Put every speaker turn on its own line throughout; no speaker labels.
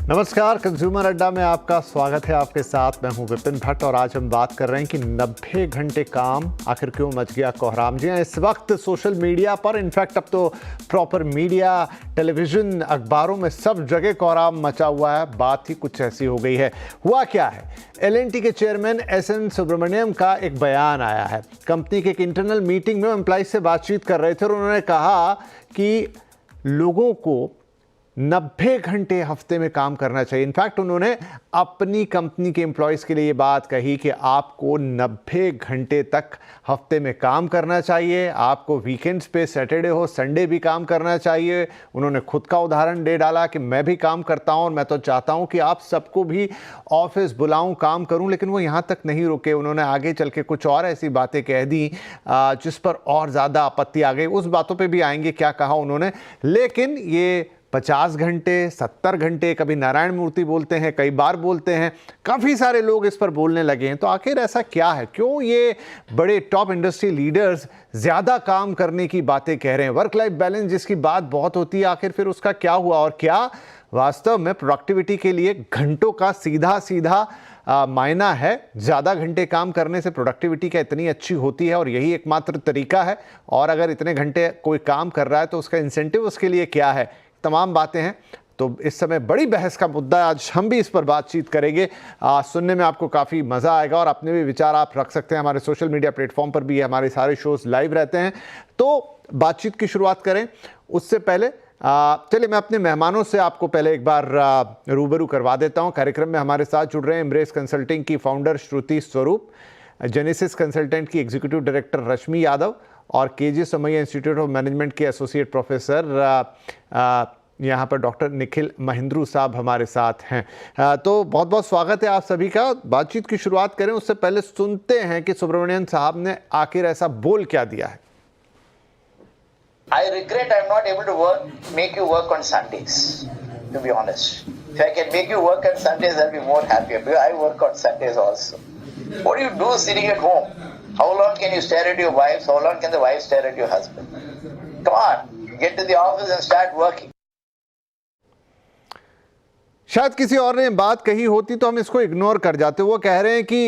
नमस्कार, कंज्यूमर अड्डा में आपका स्वागत है। आपके साथ मैं हूं विपिन भट्ट और आज हम बात कर रहे हैं कि 90 घंटे काम आखिर क्यों मच गया कोहराम। जी इस वक्त सोशल मीडिया पर, इनफैक्ट अब तो प्रॉपर मीडिया, टेलीविज़न, अखबारों में सब जगह कोहराम मचा हुआ है। बात ही कुछ ऐसी हो गई है। हुआ क्या है, L&T के चेयरमैन SN सुब्रमण्यम का एक बयान आया है। कंपनी के एक इंटरनल मीटिंग में एम्प्लॉइज से बातचीत कर रहे थे और उन्होंने कहा कि लोगों को 90 घंटे हफ्ते में काम करना चाहिए। इनफैक्ट उन्होंने अपनी कंपनी के एम्प्लॉयज़ के लिए ये बात कही कि आपको 90 घंटे तक हफ्ते में काम करना चाहिए। आपको वीकेंड्स पे, सैटरडे हो, संडे भी काम करना चाहिए। उन्होंने खुद का उदाहरण दे डाला कि मैं भी काम करता हूं और मैं तो चाहता हूं कि आप सबको भी ऑफिस बुलाऊं, काम करूं। लेकिन वो यहाँ तक नहीं रुके, उन्होंने आगे चल के कुछ और ऐसी बातें कह दी जिस पर और ज़्यादा आपत्ति आ गई। उस बातों पर भी आएंगे क्या कहा उन्होंने। लेकिन ये 50 घंटे, 70 घंटे, कभी नारायण मूर्ति बोलते हैं, कई बार बोलते हैं, काफ़ी सारे लोग इस पर बोलने लगे हैं। तो आखिर ऐसा क्या है, क्यों ये बड़े टॉप इंडस्ट्री लीडर्स ज़्यादा काम करने की बातें कह रहे हैं? वर्क लाइफ बैलेंस जिसकी बात बहुत होती है, आखिर फिर उसका क्या हुआ? और क्या वास्तव में प्रोडक्टिविटी के लिए घंटों का सीधा सीधा मायना है? ज़्यादा घंटे काम करने से प्रोडक्टिविटी क्या इतनी अच्छी होती है और यही एकमात्र तरीका है? और अगर इतने घंटे कोई काम कर रहा है तो उसका इंसेंटिव उसके लिए क्या है? तमाम बातें हैं। तो इस समय बड़ी बहस का मुद्दा है, आज हम भी इस पर बातचीत करेंगे। सुनने में आपको काफ़ी मज़ा आएगा और अपने भी विचार आप रख सकते हैं। हमारे सोशल मीडिया प्लेटफॉर्म पर भी हमारे सारे शोज़ लाइव रहते हैं। तो बातचीत की शुरुआत करें उससे पहले चलिए मैं अपने मेहमानों से आपको पहले एक बार रूबरू करवा देता हूं। कार्यक्रम में हमारे साथ जुड़ रहे हैं एम्ब्रेस कंसल्टिंग की फाउंडर श्रुति स्वरूप, जेनेसिस कंसल्टेंट की एग्जीक्यूटिव डायरेक्टर रश्मि यादव और KG Somaiya institute of management के एसोसिएट प्रोफेसर यहाँ पर डॉक्टर निखिल महिंद्रू साहब हमारे साथ हैं। तो बहुत बहुत स्वागत है आप सभी का। बातचीत की शुरुआत करें उससे पहले सुनते हैं कि सुब्रमण्यम साहब ने आखिर ऐसा बोल क्या दिया है।
I regret I'm not able to make you work on Sundays, to be honest. If I can make you work on Sundays, I'll be more happier, because I work on Sundays also. What do you do sitting at home? How long can you stare at your wives? How long can the wife stare at your husband? Come on, get to the office and start working.
शायद किसी और ने बात कही होती तो हम इसको इग्नोर कर जाते। वो कह रहे हैं कि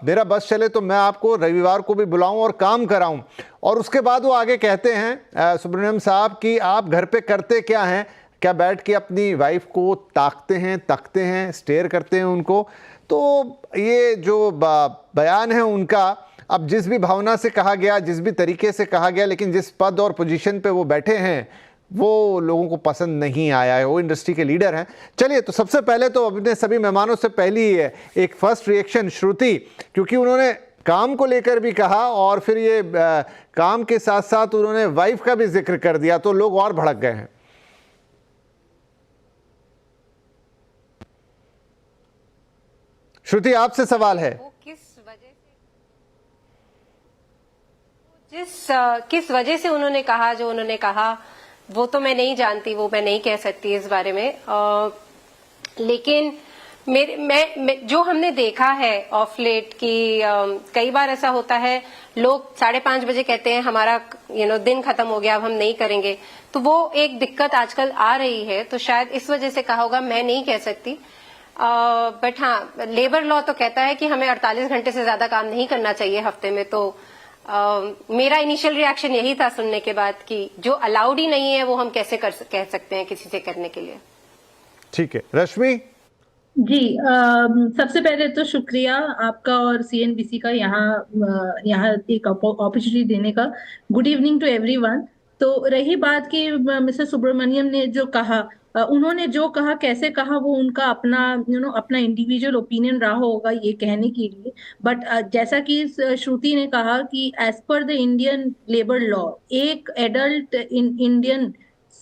मेरा बस चले तो मैं आपको रविवार को भी बुलाऊं और काम कराऊं। और उसके बाद वो आगे कहते हैं सुब्रमण्यम साहब कि आप घर पे करते क्या हैं? क्या बैठ के अपनी वाइफ को ताकते हैं, स्टेयर करते हैं उनको? तो ये जो बयान है उनका, अब जिस भी भावना से कहा गया, जिस भी तरीके से कहा गया, लेकिन जिस पद और पोजीशन पे वो बैठे हैं वो लोगों को पसंद नहीं आया है। वो इंडस्ट्री के लीडर हैं। चलिए, तो सबसे पहले तो अपने सभी मेहमानों से पहली एक फर्स्ट रिएक्शन श्रुति, क्योंकि उन्होंने काम को लेकर भी कहा और फिर ये काम के साथ साथ उन्होंने वाइफ का भी जिक्र कर दिया, तो लोग और भड़क गए हैं। श्रुति, आपसे सवाल है।
किस वजह से उन्होंने कहा जो उन्होंने कहा, वो तो मैं नहीं जानती, वो मैं नहीं कह सकती इस बारे में। लेकिन मैं जो हमने देखा है ऑफ लेट की कई बार ऐसा होता है, लोग 5:30 बजे कहते हैं हमारा दिन खत्म हो गया, अब हम नहीं करेंगे। तो वो एक दिक्कत आजकल आ रही है, तो शायद इस वजह से कहा होगा, मैं नहीं कह सकती। बट हाँ, लेबर लॉ तो कहता है कि हमें 48 घंटे से ज्यादा काम नहीं करना चाहिए हफ्ते में। तो मेरा इनिशियल रिएक्शन यही था सुनने के बाद कि जो अलाउड ही नहीं है वो हम कैसे कह सकते हैं किसी से करने के लिए।
ठीक है, रश्मि
जी, सबसे पहले तो शुक्रिया आपका और CNBC का यहाँ एक अपॉर्चुनिटी देने का। Good evening to everyone. तो रही बात कि मिस्टर सुब्रमण्यम ने जो कहा, उन्होंने जो कहा, कैसे कहा, वो उनका अपना अपना इंडिविजुअल ओपिनियन रहा होगा ये कहने के लिए। बट जैसा कि श्रुति ने कहा कि as per the Indian labour law, एक एडल्ट इंडियन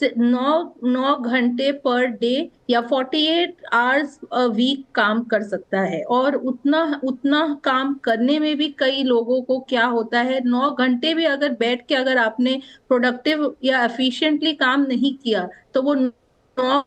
9 घंटे पर डे या 48 आवर्स अ वीक काम कर सकता है। और उतना काम करने में भी कई लोगों को क्या होता है, 9 घंटे भी अगर बैठ के अगर आपने प्रोडक्टिव या एफिशिएंटली काम नहीं किया तो वो 9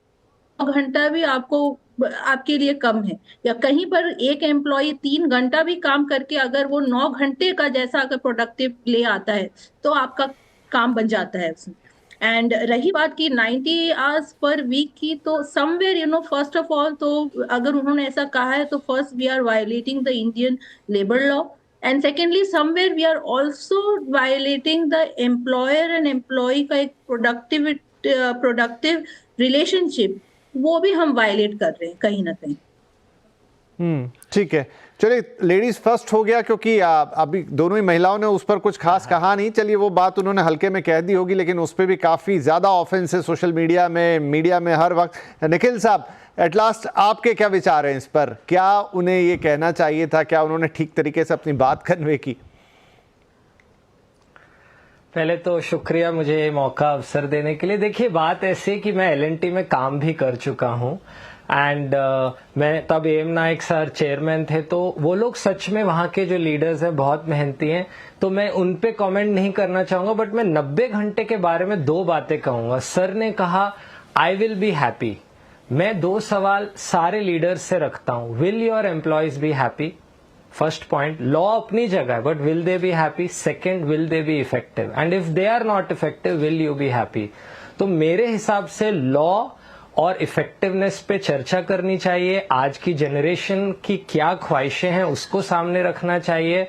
घंटा भी आपके लिए कम है। या कहीं पर एक एम्प्लॉय 3 घंटा भी काम करके अगर वो 9 घंटे का जैसा अगर प्रोडक्टिव ले आता है तो आपका काम बन जाता है उसमें। एंड रही बात की 90 आवर्स पर वीक की, तो समवेयर फर्स्ट ऑफ ऑल तो अगर उन्होंने ऐसा कहा है तो first we are violating the Indian labour law, and secondly somewhere we are also violating the employer and employee का एक प्रोडक्टिव रिलेशनशिप, वो भी हम वायलेट कर रहे हैं कहीं ना कहीं।
ठीक है, चलिए लेडीज फर्स्ट हो गया, क्योंकि अभी दोनों ही महिलाओं ने उस पर कुछ खास कहा नहीं। चलिए वो बात उन्होंने हल्के में कह दी होगी, लेकिन उस पर भी काफी ज्यादा ऑफेंस है सोशल मीडिया में हर वक्त। निखिल साहब, एट लास्ट आपके क्या विचार हैं इस पर? क्या उन्हें ये कहना चाहिए था? क्या उन्होंने ठीक तरीके से अपनी बात कन्वे की?
पहले तो शुक्रिया मुझे ये मौका अवसर देने के लिए। देखिए, बात ऐसी है कि मैं एलएनटी में काम भी कर चुका हूँ, एंड मैं तब एम नायक सर चेयरमैन थे, तो वो लोग सच में वहाँ के जो लीडर्स हैं बहुत मेहनती हैं, तो मैं उन पे कमेंट नहीं करना चाहूंगा। बट मैं 90 घंटे के बारे में 2 बातें कहूंगा। सर ने कहा आई विल बी हैप्पी, मैं 2 सवाल सारे लीडर्स से रखता हूँ। Will your employees be happy? First point, law अपनी जगह है, but will they be happy? Second, will they be effective? And if they are not effective, will you be happy? तो मेरे हिसाब से लॉ और इफेक्टिवनेस पे चर्चा करनी चाहिए। आज की जनरेशन की क्या ख्वाहिशें हैं उसको सामने रखना चाहिए,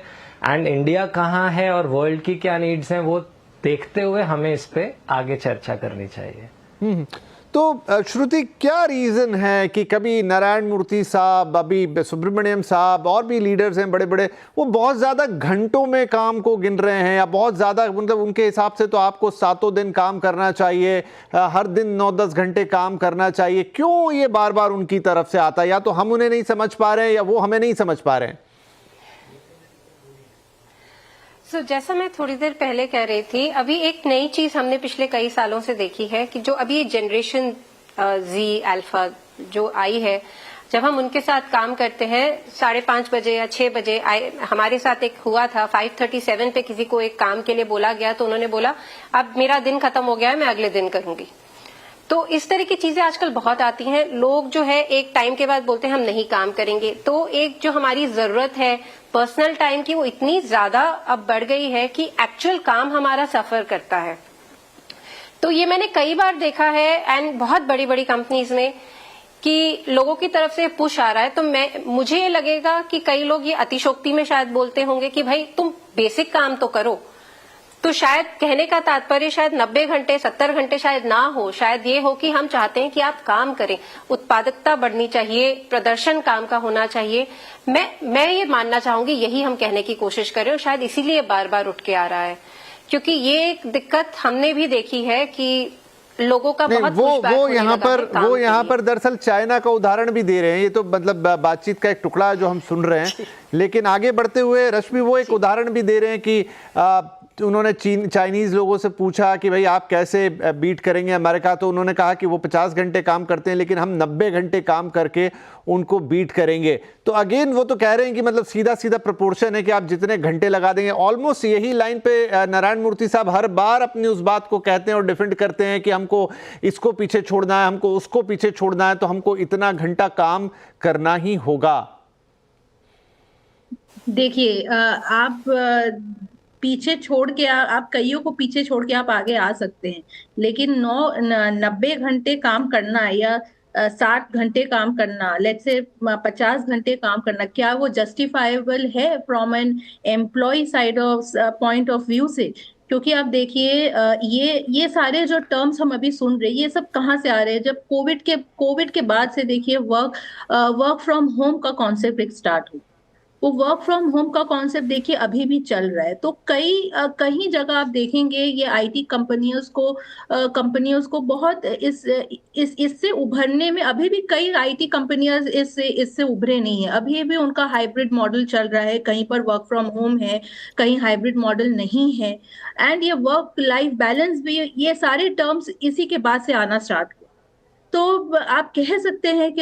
एंड इंडिया कहाँ है और वर्ल्ड की क्या नीड्स हैं वो देखते हुए हमें इस पे आगे चर्चा करनी चाहिए।
तो श्रुति, क्या रीजन है कि कभी नारायण मूर्ति साहब, अभी सुब्रमण्यम साहब और भी लीडर्स हैं बड़े बड़े, वो बहुत ज्यादा घंटों में काम को गिन रहे हैं, या बहुत ज्यादा, मतलब उनके हिसाब से तो आपको 7 दिन काम करना चाहिए, हर दिन 9-10 घंटे काम करना चाहिए। क्यों ये बार बार उनकी तरफ से आता है? या तो हम उन्हें नहीं समझ पा रहे हैं या वो हमें नहीं समझ पा रहे हैं।
जैसा मैं थोड़ी देर पहले कह रही थी, अभी एक नई चीज हमने पिछले कई सालों से देखी है कि जो अभी जनरेशन जी अल्फा जो आई है, जब हम उनके साथ काम करते हैं 5:30 बजे या 6 बजे, हमारे साथ एक हुआ था 5:37 पे किसी को एक काम के लिए बोला गया, तो उन्होंने बोला अब मेरा दिन खत्म हो गया है, मैं अगले दिन करूंगी। तो इस तरह की चीजें आजकल बहुत आती हैं। लोग जो है एक टाइम के बाद बोलते हैं हम नहीं काम करेंगे। तो एक जो हमारी जरूरत है पर्सनल टाइम की, वो इतनी ज्यादा अब बढ़ गई है कि एक्चुअल काम हमारा सफर करता है। तो ये मैंने कई बार देखा है, एंड बहुत बड़ी बड़ी कंपनीज में, कि लोगों की तरफ से पुश आ रहा है। तो मुझे ये लगेगा कि कई लोग ये अतिशोक्ति में शायद बोलते होंगे कि भाई तुम बेसिक काम तो करो। तो शायद कहने का तात्पर्य शायद 90 घंटे 70 घंटे शायद ना हो, शायद ये हो कि हम चाहते हैं कि आप काम करें, उत्पादकता बढ़नी चाहिए, प्रदर्शन काम का होना चाहिए। मैं ये मानना चाहूंगी यही हम कहने की कोशिश करें, और शायद इसीलिए बार बार उठ के आ रहा है, क्योंकि ये एक दिक्कत हमने भी देखी है कि लोगों का बहुत
वो यहाँ पर दरअसल चाइना का उदाहरण भी दे रहे हैं। ये तो मतलब बातचीत का एक टुकड़ा है जो हम सुन रहे हैं, लेकिन आगे बढ़ते हुए रश्मि वो एक उदाहरण भी दे रहे हैं कि उन्होंने चाइनीज लोगों से पूछा कि भाई आप कैसे बीट करेंगे अमेरिका, तो उन्होंने कहा कि वो 50 घंटे काम करते हैं, लेकिन हम 90 घंटे काम करके उनको बीट करेंगे। तो अगेन वो तो कह रहे हैं कि मतलब सीधा सीधा प्रोपोर्शन है कि आप जितने घंटे लगा देंगे। ऑलमोस्ट यही लाइन पे नारायण मूर्ति साहब हर बार अपनी उस बात को कहते हैं और डिफेंड करते हैं कि हमको इसको पीछे छोड़ना है, हमको उसको पीछे छोड़ना है, तो हमको इतना घंटा काम करना ही होगा।
देखिए, आप पीछे छोड़ के आप कईयों को पीछे छोड़ के आप आगे आ सकते हैं, लेकिन 90 घंटे काम करना या 60 घंटे काम करना, लेट्स से 50 घंटे काम करना, क्या वो जस्टिफाइबल है from an employee side of point of view से? क्योंकि आप देखिए, ये सारे जो टर्म्स हम अभी सुन रहे हैं, ये सब कहाँ से आ रहे हैं? जब कोविड के बाद से देखिए वर्क फ्रॉम होम का कॉन्सेप्ट एक स्टार्ट हुआ। वो वर्क फ्रॉम होम का कॉन्सेप्ट देखिए अभी भी चल रहा है। तो कई जगह आप देखेंगे ये आईटी कंपनियों को बहुत इससे उभरने में, अभी भी कई आईटी कंपनियां इससे उभरे नहीं है। अभी भी उनका हाइब्रिड मॉडल चल रहा है, कहीं पर वर्क फ्रॉम होम है, कहीं हाइब्रिड मॉडल नहीं है। एंड ये वर्क लाइफ बैलेंस भी, ये सारे टर्म्स इसी के बाद से आना स्टार्ट हुआ। तो आप कह सकते हैं कि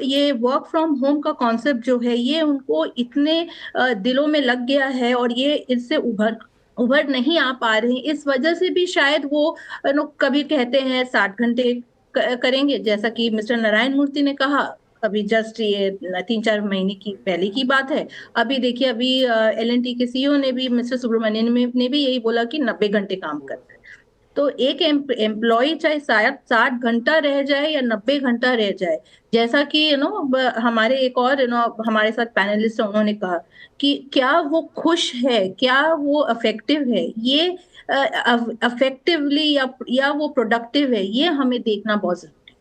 ये वर्क फ्रॉम होम का कॉन्सेप्ट जो है, ये उनको इतने दिलों में लग गया है, और ये इससे उभर नहीं आ पा रहे हैं। इस वजह से भी शायद वो कभी कहते हैं 60 घंटे करेंगे, जैसा कि मिस्टर नारायण मूर्ति ने कहा। अभी जस्ट ये 3-4 महीने की पहले की बात है। अभी देखिए, अभी एलएनटी के सीईओ ने भी, मिस्टर सुब्रमण्यन ने भी यही बोला कि 90 घंटे काम करना है। तो एक एम्प्लॉय चाहे 60 घंटा रह जाए या 90 घंटा रह जाए, जैसा कि हमारे एक और हमारे साथ पैनलिस्ट है, उन्होंने कहा कि क्या वो खुश है, क्या वो अफेक्टिव है, ये अफेक्टिवली या वो प्रोडक्टिव है, ये हमें देखना बहुत जरूरी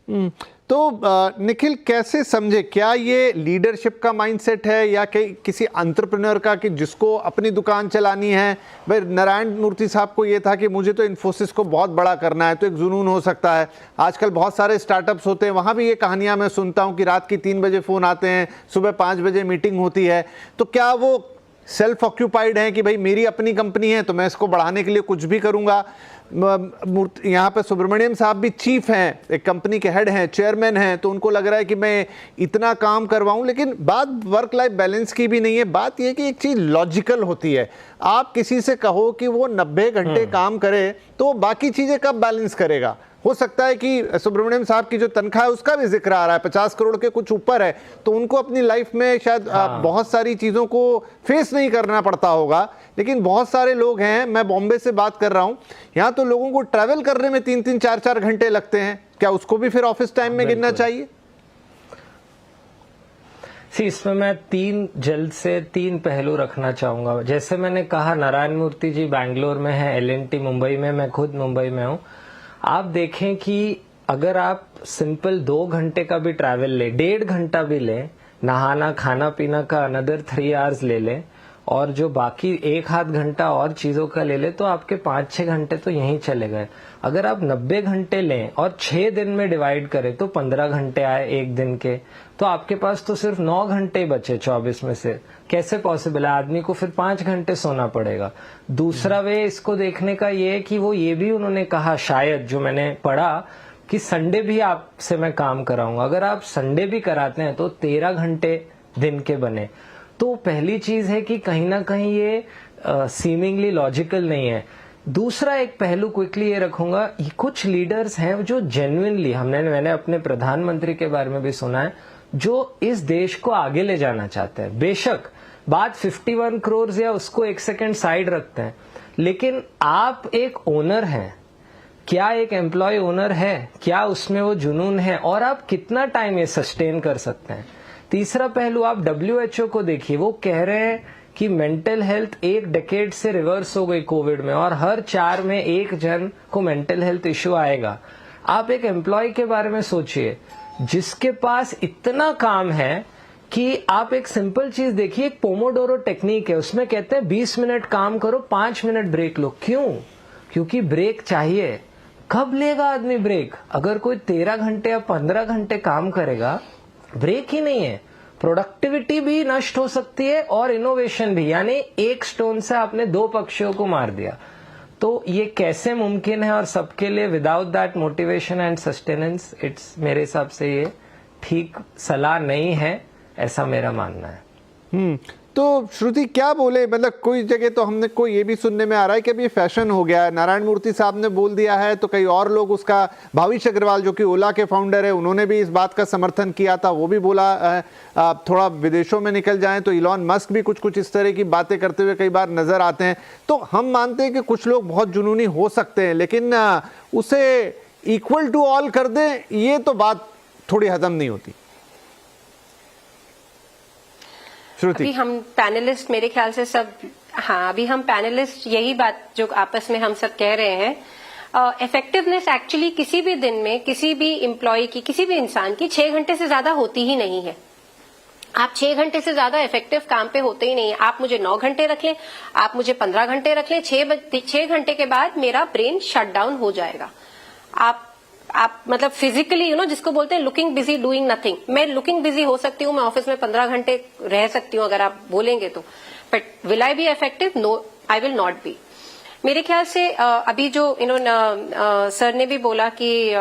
है।
तो निखिल कैसे समझे, क्या ये लीडरशिप का माइंडसेट है या किसी एंटरप्रेन्योर का कि जिसको अपनी दुकान चलानी है? भाई नारायण मूर्ति साहब को ये था कि मुझे तो इन्फोसिस को बहुत बड़ा करना है, तो एक जुनून हो सकता है। आजकल बहुत सारे स्टार्टअप्स होते हैं, वहाँ भी ये कहानियाँ मैं सुनता हूँ कि रात की 3 बजे फ़ोन आते हैं, सुबह 5 बजे मीटिंग होती है। तो क्या वो सेल्फ ऑक्यूपाइड हैं कि भाई मेरी अपनी कंपनी है तो मैं इसको बढ़ाने के लिए कुछ भी करूँगा? यहाँ पे सुब्रमण्यम साहब भी चीफ हैं, एक कंपनी के हेड हैं, चेयरमैन हैं, तो उनको लग रहा है कि मैं इतना काम करवाऊं। लेकिन बात वर्क लाइफ बैलेंस की भी नहीं है, बात यह कि एक चीज़ लॉजिकल होती है। आप किसी से कहो कि वो 90 घंटे काम करे तो बाकी चीज़ें कब बैलेंस करेगा? हो सकता है कि सुब्रमण्यम साहब की जो तनख्वाह है उसका भी जिक्र आ रहा है, 50 करोड़ के कुछ ऊपर है, तो उनको अपनी लाइफ में शायद बहुत सारी चीज़ों को फेस नहीं करना पड़ता होगा। लेकिन बहुत सारे लोग हैं, मैं बॉम्बे से बात कर रहा हूँ, यहाँ तो लोगों को ट्रैवल करने में 3-3, 4-4 घंटे लगते हैं। क्या उसको भी फिर ऑफिस टाइम में गिनना चाहिए?
इसमें मैं जल्द से तीन पहलू रखना चाहूंगा। जैसे मैंने कहा, नारायण मूर्ति जी बैंगलोर में है, L&T मुंबई में, मैं खुद मुंबई में हूँ। आप देखें कि अगर आप सिंपल 2 घंटे का भी ट्रैवल ले, 1.5 घंटा भी ले, नहाना खाना पीना का अनदर 3 आवर्स ले ले, और जो बाकी 1-8 घंटा और चीजों का ले ले, तो आपके 5-6 घंटे तो यहीं चले गए। अगर आप 90 घंटे लें और 6 दिन में डिवाइड करें तो 15 घंटे आए एक दिन के, तो आपके पास तो सिर्फ 9 घंटे बचे 24 में से। कैसे पॉसिबल है? आदमी को फिर 5 घंटे सोना पड़ेगा। दूसरा वे इसको देखने का ये है कि वो ये भी उन्होंने कहा, शायद जो मैंने पढ़ा, कि संडे भी आपसे मैं काम कराऊंगा। अगर आप संडे भी कराते हैं तो 13 घंटे दिन के बने। तो पहली चीज है कि कहीं ना कहीं ये सीमिंगली लॉजिकल नहीं है। दूसरा एक पहलू क्विकली ये रखूंगा, कुछ लीडर्स हैं जो जेन्युइनली, मैंने अपने प्रधानमंत्री के बारे में भी सुना है, जो इस देश को आगे ले जाना चाहते हैं। बेशक बात 51 करोड़ या उसको एक सेकंड साइड रखते हैं, लेकिन आप एक ओनर हैं। क्या एक एम्प्लॉय ओनर है? क्या उसमें वो जुनून है? और आप कितना टाइम ये सस्टेन कर सकते हैं? तीसरा पहलू, आप WHO को देखिए, वो कह रहे हैं कि मेंटल हेल्थ 1 डेकेड से रिवर्स हो गई कोविड में, और हर 4 में 1 जन को मेंटल हेल्थ इश्यू आएगा। आप एक एम्प्लॉय के बारे में सोचिए जिसके पास इतना काम है कि आप एक सिंपल चीज देखिए, एक पोमोडोरो टेक्निक है, उसमें कहते हैं 20 मिनट काम करो, 5 मिनट ब्रेक लो। क्यों? क्योंकि ब्रेक चाहिए। कब लेगा आदमी ब्रेक? अगर कोई 13 घंटे या 15 घंटे काम करेगा, ब्रेक ही नहीं है, प्रोडक्टिविटी भी नष्ट हो सकती है और इनोवेशन भी। यानी एक स्टोन से आपने 2 पक्षियों को मार दिया। तो ये कैसे मुमकिन है? और सबके लिए without that motivation and sustenance, it's, मेरे हिसाब से ये ठीक सलाह नहीं है, ऐसा मेरा मानना है।
तो श्रुति क्या बोले, मतलब कोई जगह तो हमने को ये भी सुनने में आ रहा है कि अभी फैशन हो गया है, नारायण मूर्ति साहब ने बोल दिया है, तो कई और लोग उसका, भाविश अग्रवाल जो कि ओला के फाउंडर है, उन्होंने भी इस बात का समर्थन किया था, वो भी बोला थोड़ा विदेशों में निकल जाएं। तो इलॉन मस्क भी कुछ इस तरह की बातें करते हुए कई बार नजर आते हैं। तो हम मानते हैं कि कुछ लोग बहुत जुनूनी हो सकते हैं, लेकिन उसे इक्वल टू ऑल कर दें, ये तो बात थोड़ी हजम नहीं होती।
अभी हम पैनलिस्ट, मेरे ख्याल से सब, हाँ, अभी हम पैनलिस्ट यही बात जो आपस में हम सब कह रहे हैं, इफेक्टिवनेस एक्चुअली किसी भी दिन में किसी भी एम्प्लॉय की, किसी भी इंसान की 6 घंटे से ज्यादा होती ही नहीं है। आप 6 घंटे से ज्यादा इफेक्टिव काम पे होते ही नहीं है। आप मुझे 9 घंटे रख लें, आप मुझे 15 घंटे रख लें, 6 घंटे के बाद मेरा ब्रेन शट डाउन हो जाएगा। आप मतलब फिजिकली, जिसको बोलते हैं लुकिंग बिजी डूइंग नथिंग। मैं लुकिंग बिजी हो सकती हूँ, मैं ऑफिस में 15 घंटे रह सकती हूँ अगर आप बोलेंगे तो, but will I be effective? No, I will not be. मेरे ख्याल से अभी जो सर ने भी बोला कि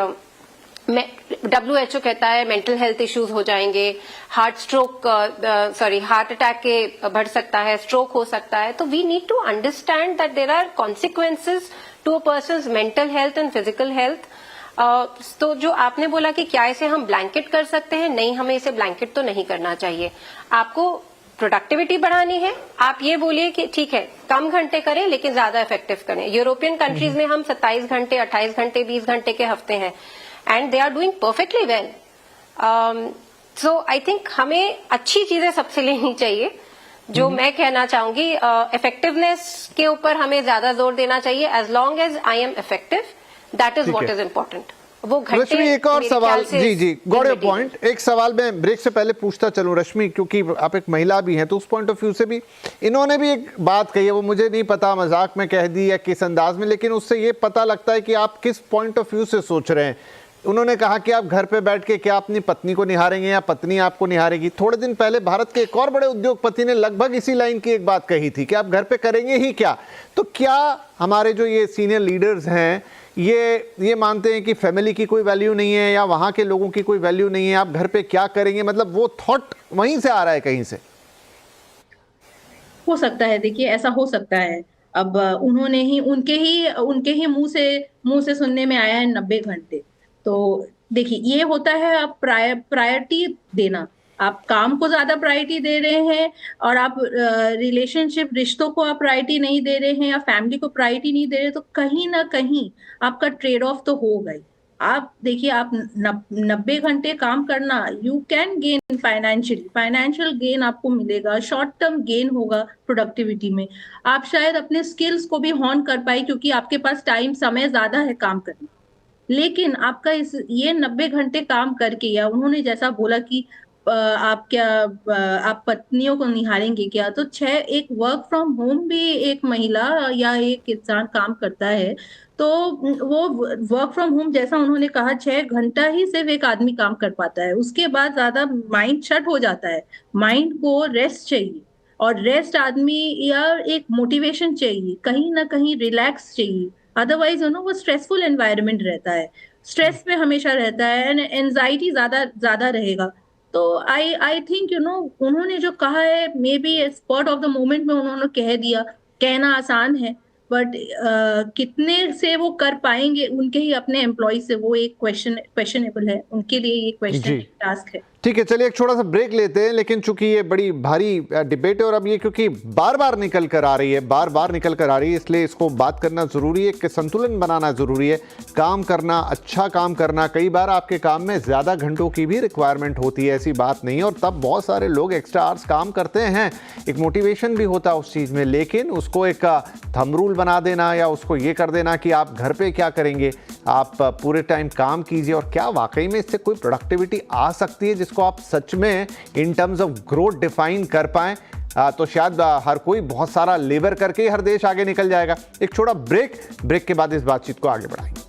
WHO कहता है मेंटल हेल्थ इश्यूज हो जाएंगे, हार्ट अटैक के बढ़ सकता है, स्ट्रोक हो सकता है। तो we need to understand that there are consequences to a person's mental health and physical health. तो जो आपने बोला कि क्या इसे हम ब्लैंकेट कर सकते हैं, नहीं, हमें इसे ब्लैंकेट तो नहीं करना चाहिए। आपको प्रोडक्टिविटी बढ़ानी है, आप ये बोलिए कि ठीक है कम घंटे करें लेकिन ज्यादा इफेक्टिव करें। यूरोपियन कंट्रीज में हम 27 घंटे, 28 घंटे, 20 घंटे के हफ्ते हैं and they are doing perfectly well. So I think हमें अच्छी चीजें सबसे लेनी चाहिए। जो मैं कहना चाहूंगी, इफेक्टिवनेस के ऊपर हमें ज्यादा जोर देना चाहिए। As long as I am effective, that is what is important. वो
रश्मि, एक और सवाल, जी गॉट योर पॉइंट। एक सवाल मैं ब्रेक से पहले पूछता चलूं रश्मि, क्योंकि आप एक महिला भी हैं, तो उस पॉइंट ऑफ व्यू से भी इन्होंने भी एक बात कही है, वो मुझे नहीं पता मजाक में कह दी या किस अंदाज में, लेकिन उससे ये पता लगता है कि आप किस पॉइंट ऑफ व्यू से सोच रहे हैं। उन्होंने कहा कि आप घर पे बैठ के क्या अपनी पत्नी को निहारेंगे या पत्नी आपको निहारेगी। थोड़े दिन पहले भारत के एक और बड़े उद्योगपति ने लगभग इसी लाइन की एक बात कही थी कि आप घर पे करेंगे ही क्या। तो क्या हमारे जो ये सीनियर लीडर्स हैं ये मानते हैं कि फैमिली की कोई वैल्यू नहीं है या वहां के लोगों की कोई वैल्यू नहीं है, आप घर पे क्या करेंगे, मतलब वो थॉट वहीं से आ रहा है कहीं से?
हो सकता है, देखिए ऐसा हो सकता है। अब उन्होंने ही उनके ही मुंह से सुनने में आया है 90 घंटे। तो देखिए ये होता है, आप प्रायोरिटी देना। आप काम को ज्यादा प्रायोरिटी दे रहे हैं और आप रिश्तों को आप प्रायोरिटी नहीं दे रहे हैं या फैमिली को प्रायोरिटी नहीं दे रहे, तो कहीं ना कहीं आपका ट्रेड ऑफ तो होगा ही। आप देखिए, आप 90 घंटे काम करना, you can gain financial gain आपको मिलेगा, शॉर्ट टर्म गेन होगा प्रोडक्टिविटी में। आप शायद अपने स्किल्स को भी हॉर्न कर पाए क्योंकि आपके पास समय ज्यादा है काम करने। लेकिन आपका ये 90 घंटे काम करके, या उन्होंने जैसा बोला कि आप पत्नियों को निहारेंगे क्या, तो एक वर्क फ्रॉम होम भी एक महिला या एक इंसान काम करता है, तो वो वर्क फ्रॉम होम जैसा उन्होंने कहा 6 घंटा ही सिर्फ एक आदमी काम कर पाता है। उसके बाद ज्यादा माइंड शट हो जाता है। माइंड को रेस्ट चाहिए, और रेस्ट आदमी या एक मोटिवेशन चाहिए, कहीं ना कहीं रिलैक्स चाहिए। अदरवाइज वो स्ट्रेसफुल एनवायरनमेंट रहता है, स्ट्रेस में हमेशा रहता है एंड एंजाइटी ज्यादा रहेगा। तो आई थिंक उन्होंने जो कहा है, may be spot of the moment में उन्होंने कह दिया। कहना आसान है, बट कितने से वो कर पाएंगे उनके ही अपने एम्प्लॉय से, वो एक क्वेश्चनेबल है उनके लिए, ये क्वेश्चन टास्क है।
ठीक है, चलिए एक छोटा सा ब्रेक लेते हैं, लेकिन चूंकि ये बड़ी भारी डिबेट है और अब ये क्योंकि बार बार निकल कर आ रही है, इसलिए इसको बात करना ज़रूरी है कि संतुलन बनाना ज़रूरी है। काम करना, अच्छा काम करना, कई बार आपके काम में ज़्यादा घंटों की भी रिक्वायरमेंट होती है, ऐसी बात नहीं है, और तब बहुत सारे लोग एक्स्ट्रा आवर्स काम करते हैं, एक मोटिवेशन भी होता है उस चीज़ में। लेकिन उसको एक थंब रूल बना देना या उसको ये कर देना कि आप घर पर क्या करेंगे, आप पूरे टाइम काम कीजिए, और क्या वाकई में इससे कोई प्रोडक्टिविटी आ सकती है जिसको आप सच में in terms of growth define कर पाएं, तो शायद हर कोई बहुत सारा लेबर करके ही हर देश आगे निकल जाएगा। एक छोटा ब्रेक के बाद इस बातचीत को आगे बढ़ाएंगे।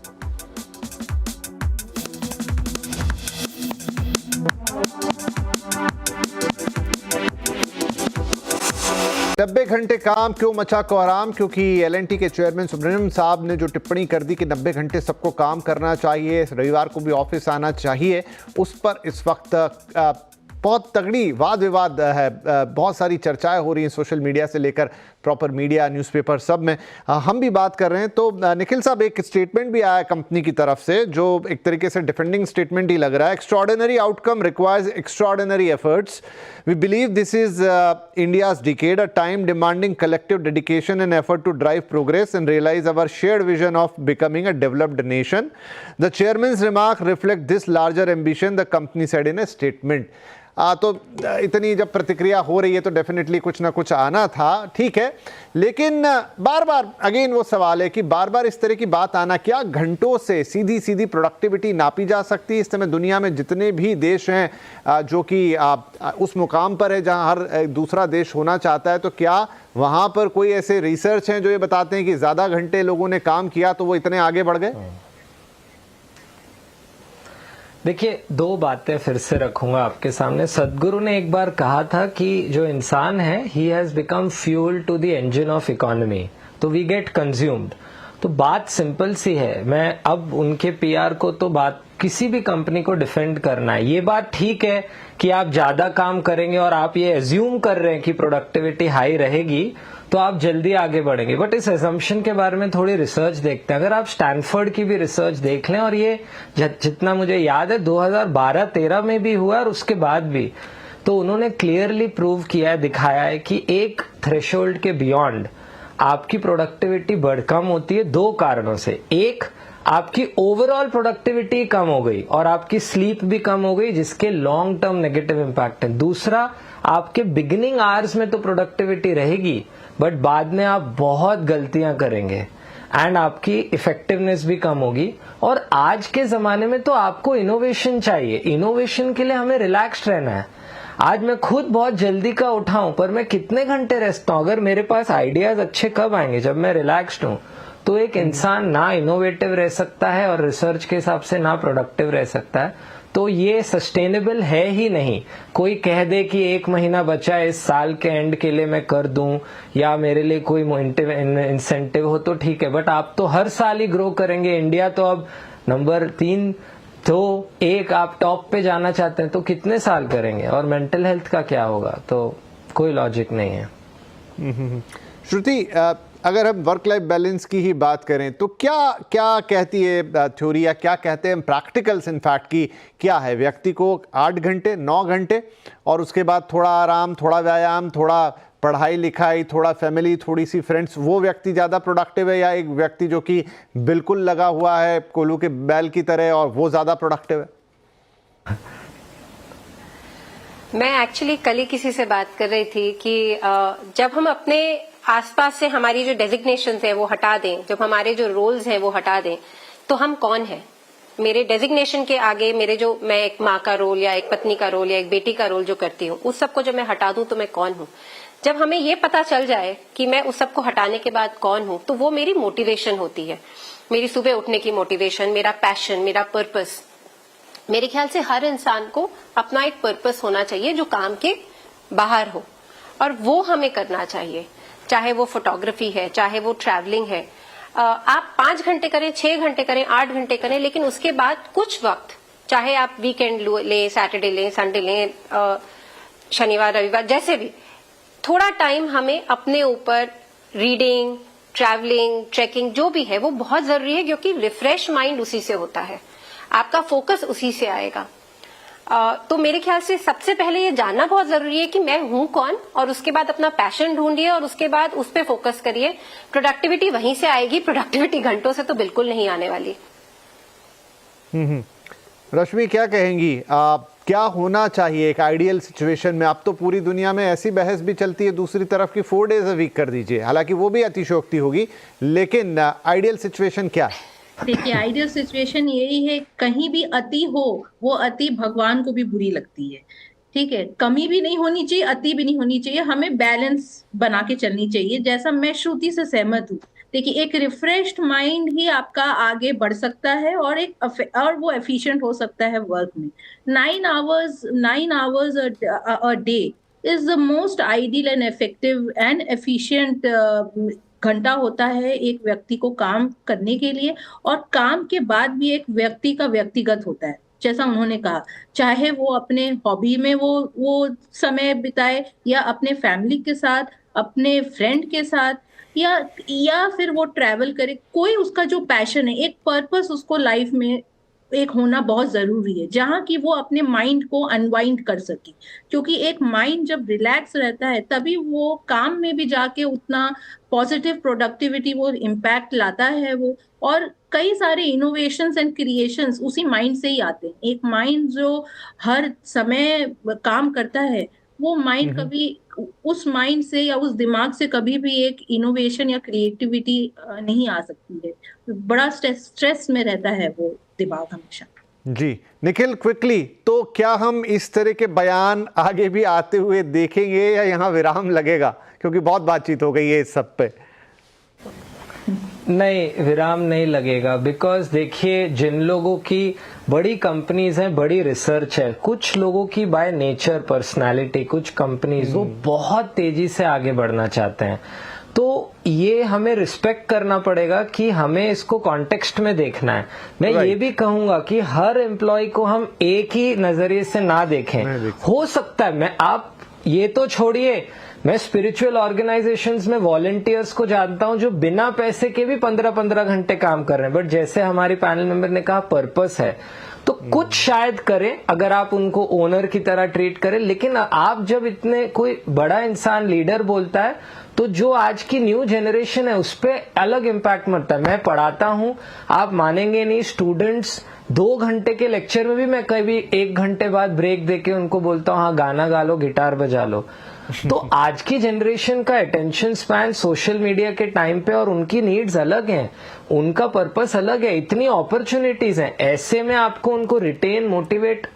90 घंटे काम क्यों मचा कोहराम? क्योंकि एल&टी के चेयरमैन सुब्रमण्यम साहब ने जो टिप्पणी कर दी कि 90 घंटे सबको काम करना चाहिए, रविवार को भी ऑफिस आना चाहिए, उस पर इस वक्त बहुत तगड़ी वाद विवाद है, बहुत सारी चर्चाएं हो रही हैं सोशल मीडिया से लेकर प्रॉपर मीडिया, न्यूज़पेपर, सब में हम भी बात कर रहे हैं। तो निखिल साहब, एक स्टेटमेंट भी आया कंपनी की तरफ से जो एक तरीके से डिफेंडिंग स्टेटमेंट ही लग रहा है। Extraordinary outcome requires extraordinary efforts, we believe this is India's decade, a time demanding collective dedication and effort to drive progress and realise our shared vision of becoming a developed nation. The chairman's remark reflect this larger ambition, the company said in a statement. तो इतनी जब प्रतिक्रिया हो रही है तो definitely कुछ ना कुछ आना था, ठीक है, लेकिन बार बार अगेन वो सवाल है कि बार बार इस तरह की बात आना, क्या घंटों से सीधी प्रोडक्टिविटी नापी जा सकती है? इस समय दुनिया में जितने भी देश हैं जो कि उस मुकाम पर है जहां हर दूसरा देश होना चाहता है, तो क्या वहां पर कोई ऐसे रिसर्च हैं जो ये बताते हैं कि ज़्यादा घंटे लोगों ने काम किया तो वो इतने आगे बढ़ गए?
देखिए, दो बातें फिर से रखूंगा आपके सामने। सदगुरु ने एक बार कहा था कि जो इंसान है, he has become fuel to the engine of economy, so we get consumed. तो बात सिंपल सी है, मैं अब उनके पीआर को तो बात किसी भी कंपनी को डिफेंड करना है। ये बात ठीक है कि आप ज्यादा काम करेंगे और आप ये एज्यूम कर रहे हैं कि प्रोडक्टिविटी हाई रहेगी तो आप जल्दी आगे बढ़ेंगे, बट इस एजम्पशन के बारे में थोड़ी रिसर्च देखते हैं। अगर आप स्टैनफोर्ड की भी रिसर्च देख लें, और ये जितना मुझे याद है 2012-13 में भी हुआ और उसके बाद भी, तो उन्होंने क्लियरली प्रूव किया है, दिखाया है कि एक थ्रेशोल्ड के बियॉन्ड आपकी प्रोडक्टिविटी कम होती है 2 कारणों से। एक, आपकी ओवरऑल प्रोडक्टिविटी कम हो गई और आपकी स्लीप भी कम हो गई, जिसके लॉन्ग टर्म नेगेटिव इंपैक्ट है। दूसरा, आपके बिगिनिंग आवर्स में तो प्रोडक्टिविटी रहेगी, बट बाद में आप बहुत गलतियां करेंगे एंड आपकी इफेक्टिवनेस भी कम होगी। और आज के जमाने में तो आपको इनोवेशन चाहिए। इनोवेशन के लिए हमें रिलैक्स्ड रहना है। आज मैं खुद बहुत जल्दी का उठाऊं, पर मैं कितने घंटे रेस्ट हूं? अगर मेरे पास आइडियाज अच्छे कब आएंगे? जब मैं रिलैक्स्ड हूं। तो एक इंसान ना इनोवेटिव रह सकता है और रिसर्च के हिसाब से ना प्रोडक्टिव रह सकता है। तो ये सस्टेनेबल है ही नहीं। कोई कह दे कि 1 महीना बचा है इस साल के एंड के लिए मैं कर दूं, या मेरे लिए कोई इंसेंटिव हो तो ठीक है, बट आप तो हर साल ही ग्रो करेंगे। इंडिया तो अब नंबर 3 तो 1 आप टॉप पे जाना चाहते हैं तो कितने साल करेंगे? और मेंटल हेल्थ का क्या होगा? तो कोई लॉजिक नहीं है।
श्रुति, अगर हम वर्क लाइफ बैलेंस की ही बात करें तो क्या क्या कहती है थ्योरी, या क्या कहते हैं प्रैक्टिकल्स इनफैक्ट की क्या है? व्यक्ति को 8 घंटे 9 घंटे और उसके बाद थोड़ा आराम, थोड़ा व्यायाम, थोड़ा पढ़ाई लिखाई, थोड़ा फैमिली, थोड़ी सी फ्रेंड्स, वो व्यक्ति ज़्यादा प्रोडक्टिव है, या एक व्यक्ति जो कि बिल्कुल लगा हुआ है कोल्हू के बैल की तरह और वो ज़्यादा प्रोडक्टिव है?
मैं एक्चुअली कल ही किसी से बात कर रही थी कि जब हम अपने आसपास से हमारी जो डेजिग्नेशंस है वो हटा दें, जब हमारे जो रोल्स हैं वो हटा दें, तो हम कौन है? मेरे डेजिग्नेशन के आगे मैं एक माँ का रोल या एक पत्नी का रोल या एक बेटी का रोल जो करती हूँ, उस सबको जब मैं हटा दूं तो मैं कौन हूँ? जब हमें ये पता चल जाए कि मैं उस सबको हटाने के बाद कौन हूँ, तो वो मेरी मोटिवेशन होती है, मेरी सुबह उठने की मोटिवेशन, मेरा पैशन, मेरा पर्पस। मेरे ख्याल से हर इंसान को अपना एक पर्पस होना चाहिए जो काम के बाहर हो, और वो हमें करना चाहिए। चाहे वो फोटोग्राफी है, चाहे वो ट्रैवलिंग है। आप 5 घंटे करें, 6 घंटे करें, 8 घंटे करें, लेकिन उसके बाद कुछ वक्त, चाहे आप वीकेंड लें, सैटरडे लें, संडे लें, शनिवार रविवार, जैसे भी, थोड़ा टाइम हमें अपने ऊपर रीडिंग, ट्रैवलिंग, ट्रैकिंग जो भी है वो बहुत जरूरी है, क्योंकि रिफ्रेश माइंड उसी से होता है, आपका फोकस उसी से आएगा। तो मेरे ख्याल से सबसे पहले ये जानना बहुत जरूरी है कि मैं हूं कौन, और उसके बाद अपना पैशन ढूंढिए और उसके बाद उस पर फोकस करिए। प्रोडक्टिविटी वहीं से आएगी, प्रोडक्टिविटी घंटों से तो बिल्कुल नहीं आने वाली।
रश्मि, क्या कहेंगी? क्या होना चाहिए एक आइडियल सिचुएशन में? अब तो पूरी दुनिया में ऐसी बहस भी चलती है दूसरी तरफ की 4 डेज अ वीक कर दीजिए, हालांकि वो भी अतिशयोक्ति होगी, लेकिन आइडियल सिचुएशन क्या है?
देखिए, आइडियल सिचुएशन यही है, कहीं भी अति हो, वो अति भगवान को भी बुरी लगती है। ठीक है, कमी भी नहीं होनी चाहिए, अति भी नहीं होनी चाहिए, हमें बैलेंस बना के चलनी चाहिए। जैसा मैं श्रुति से सहमत हूँ। देखिए, एक रिफ्रेश्ड माइंड ही आपका आगे बढ़ सकता है और वो एफिशिएंट हो सकता है वर्क में। 9 hours a day is the most ideal and effective and efficient घंटा होता है एक व्यक्ति को काम करने के लिए, और काम के बाद भी एक व्यक्ति का व्यक्तिगत होता है। जैसा उन्होंने कहा, चाहे वो अपने हॉबी में वो समय बिताए, या अपने फैमिली के साथ, अपने फ्रेंड के साथ, या फिर वो ट्रैवल करे, कोई उसका जो पैशन है, एक पर्पस उसको लाइफ में एक होना बहुत जरूरी है, जहां कि वो अपने माइंड को अनवाइंड कर सके। क्योंकि एक माइंड जब रिलैक्स रहता है तभी वो काम में भी जाके उतना पॉजिटिव प्रोडक्टिविटी, वो इम्पैक्ट लाता है वो, और कई सारे इनोवेशंस एंड क्रिएशंस उसी माइंड से ही आते हैं। एक माइंड जो हर समय काम करता है, वो माइंड कभी उस माइंड से या उस दिमाग से कभी भी एक इनोवेशन या क्रिएटिविटी नहीं आ सकती है। बड़ा स्ट्रेस में रहता है वो दिमाग हमेशा। जी
निखिल, क्विकली, तो क्या हम इस तरह के बयान आगे भी आते हुए देखेंगे या यहाँ विराम लगेगा? क्योंकि बहुत बातचीत हो गई है इस सब पे।
नहीं, विराम नहीं लगेगा, बिकॉज देखिए, जिन लोगों की बड़ी कंपनीज हैं, बड़ी रिसर्च है, कुछ लोगों की बाय नेचर पर्सनालिटी, कुछ कंपनीज वो बहुत तेजी से आगे बढ़ना चाहते हैं, तो ये हमें रिस्पेक्ट करना पड़ेगा कि हमें इसको कॉन्टेक्स्ट में देखना है। मैं ये भी कहूंगा कि हर एम्प्लॉय को हम एक ही नजरिए से ना देखें। हो सकता है, आप ये तो छोड़िए, मैं स्पिरिचुअल ऑर्गेनाइजेशंस में वॉलंटियर्स को जानता हूं जो बिना पैसे के भी 15-15 घंटे काम कर रहे हैं, बट जैसे हमारी पैनल मेंबर ने कहा, पर्पस है, तो कुछ शायद करें अगर आप उनको ओनर की तरह ट्रीट करें, लेकिन आप जब इतने कोई बड़ा इंसान लीडर बोलता है तो जो आज की न्यू जनरेशन है उस पर अलग इम्पैक्ट मरता है। मैं पढ़ाता हूं, आप मानेंगे नहीं, स्टूडेंट्स 2 घंटे के लेक्चर में भी मैं कभी 1 घंटे बाद ब्रेक देके उनको बोलता हूँ हाँ गाना गा लो, गिटार बजा लो। तो आज की जनरेशन का अटेंशन स्पैन सोशल मीडिया के टाइम पे और उनकी नीड्स अलग हैं, उनका पर्पस अलग है, इतनी अपॉर्चुनिटीज हैं। ऐसे में आपको उनको रिटेन मोटिवेट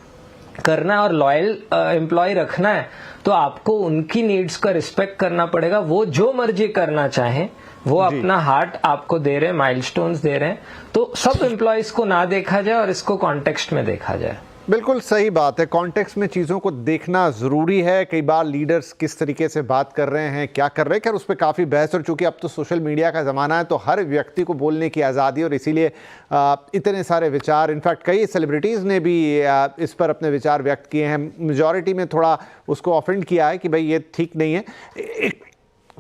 करना है और लॉयल एम्प्लॉय रखना है तो आपको उनकी नीड्स का रिस्पेक्ट करना पड़ेगा। वो जो मर्जी करना चाहें, वो अपना हार्ट आपको दे रहे हैं, माइलस्टोन्स दे रहे हैं, तो सब एम्प्लॉयज को ना देखा जाए और इसको कॉन्टेक्स्ट में देखा जाए।
बिल्कुल सही बात है, कॉन्टेक्स्ट में चीज़ों को देखना ज़रूरी है। कई बार लीडर्स किस तरीके से बात कर रहे हैं, क्या कर रहे हैं, खैर उस पर काफ़ी बहस, और चूंकि अब तो सोशल मीडिया का ज़माना है तो हर व्यक्ति को बोलने की आज़ादी, और इसीलिए इतने सारे विचार, इनफैक्ट कई सेलिब्रिटीज़ ने भी इस पर अपने विचार व्यक्त किए हैं। मेजॉरिटी में थोड़ा उसको ऑफेंड किया है कि भाई ये ठीक नहीं है। एक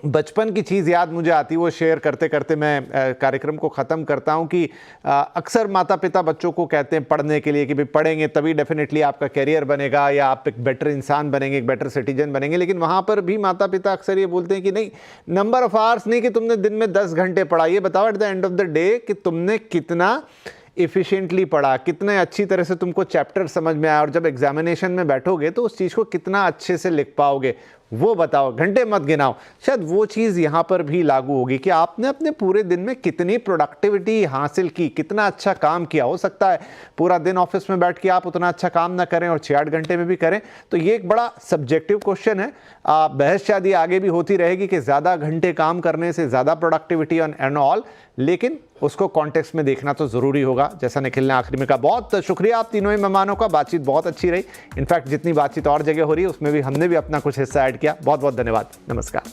बचपन की चीज़ याद मुझे आती है, वो शेयर करते करते मैं कार्यक्रम को ख़त्म करता हूँ कि अक्सर माता पिता बच्चों को कहते हैं पढ़ने के लिए कि भाई पढ़ेंगे तभी डेफिनेटली आपका करियर बनेगा या आप एक बेटर इंसान बनेंगे, एक बेटर सिटीजन बनेंगे। लेकिन वहाँ पर भी माता पिता अक्सर ये बोलते हैं कि नहीं, नंबर ऑफ आवर्स नहीं कि तुमने दिन में 10 घंटे पढ़ा, ये बताओ at the end of the day कि तुमने कितना इफ़िशिएंटली पढ़ा, कितने अच्छी तरह से तुमको चैप्टर समझ में आया, और जब एग्जामिनेशन में बैठोगे तो उस चीज़ को कितना अच्छे से लिख पाओगे, वो बताओ, घंटे मत गिनाओ। शायद वो चीज़ यहाँ पर भी लागू होगी कि आपने अपने पूरे दिन में कितनी प्रोडक्टिविटी हासिल की, कितना अच्छा काम किया। हो सकता है पूरा दिन ऑफिस में बैठ के आप उतना अच्छा काम ना करें और 6-8 घंटे में भी करें, तो ये एक बड़ा सब्जेक्टिव क्वेश्चन है। बहस शायद ये आगे भी होती रहेगी कि ज़्यादा घंटे काम करने से ज़्यादा प्रोडक्टिविटी एंड ऑल, लेकिन उसको कॉन्टेक्स्ट में देखना तो ज़रूरी होगा। जैसा निखिल ने आखिरी में कहा, बहुत शुक्रिया आप तीनों ही मेहमानों का, बातचीत बहुत अच्छी रही। इनफैक्ट जितनी बातचीत और जगह हो रही है उसमें भी हमने भी अपना कुछ हिस्सा ऐड किया। बहुत बहुत धन्यवाद, नमस्कार।